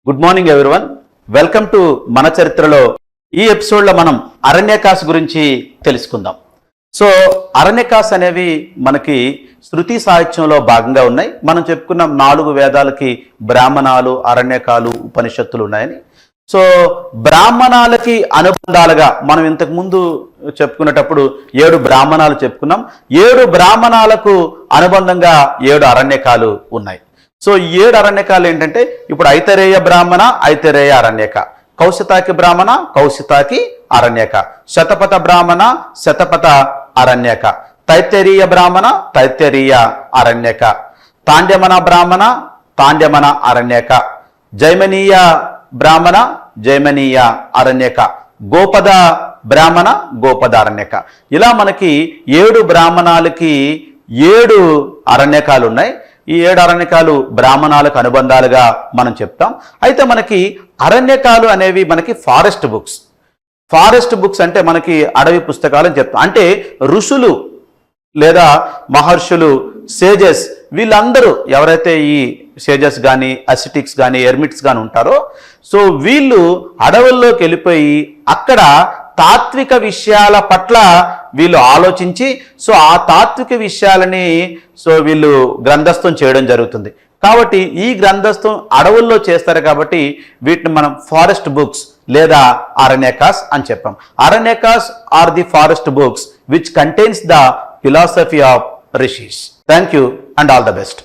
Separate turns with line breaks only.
Good morning everyone. Welcome to మన చరిత్రలో. ఈ ఎపిసోడ్లో మనం అరణ్యకాస్ గురించి తెలుసుకుందాం. సో అరణ్యకాస్ అనేవి మనకి శృతి సాహిత్యంలో భాగంగా ఉన్నాయి. మనం చెప్పుకున్నాం 4 వేదాలకి బ్రాహ్మణాలు, అరణ్యకాలు, ఉపనిషత్తులు ఉన్నాయని. సో బ్రాహ్మణాలకి అనుబంధాలుగా మనం ఇంతకుముందు చెప్పుకునేటప్పుడు 7 బ్రాహ్మణాలు చెప్పుకున్నాం. 7 బ్రాహ్మణాలకు అనుబంధంగా 7 అరణ్యకాలు ఉన్నాయి. సో ఈ 7 అరణ్యకాలు ఏంటంటే, ఇప్పుడు ఐతరేయ బ్రాహ్మణ, ఐతరేయ అరణ్యక, కౌశితాకి బ్రాహ్మణ, కౌశితాకి అరణ్యక, శతపథ బ్రాహ్మణ, శతపథ అరణ్యక, తైత్తరీయ బ్రాహ్మణ, తైత్తరీయ అరణ్యక, తాండ్యమన బ్రాహ్మణ, తాండ్యమన అరణ్యక, జైమనీయ బ్రాహ్మణ, జైమనీయ అరణ్యక, గోపద బ్రాహ్మణ, గోపద అరణ్యక. ఇలా మనకి 7 బ్రాహ్మణాలకి 7 అరణ్యకాలు ఉన్నాయి. ఈ 7 అరణ్యకాలు బ్రాహ్మణాలకు అనుబంధాలుగా మనం చెప్తాం. అయితే మనకి అరణ్యకాలు అనేవి మనకి ఫారెస్ట్ బుక్స్ అంటే మనకి అడవి పుస్తకాలు అని చెప్తాం. అంటే ఋషులు లేదా మహర్షులు, సేజెస్, వీళ్ళందరూ ఎవరైతే ఈ సేజెస్ కానీ, అసిటిక్స్ కానీ, ఎర్మిట్స్ కానీ ఉంటారో, సో వీళ్ళు అడవుల్లోకి వెళ్ళిపోయి అక్కడ తాత్విక విషయాల పట్ల వీళ్ళు ఆలోచించి, సో ఆ తాత్విక విషయాలని వీళ్ళు గ్రంథస్థం చేయడం జరుగుతుంది. కాబట్టి ఈ గ్రంథస్థం అడవుల్లో చేస్తారు కాబట్టి వీటిని మనం ఫారెస్ట్ బుక్స్ లేదా అరణ్యకాస్ అని చెప్పాం. Aranyakas are the forest books which contains the philosophy of Rishis. Thank you and all the best.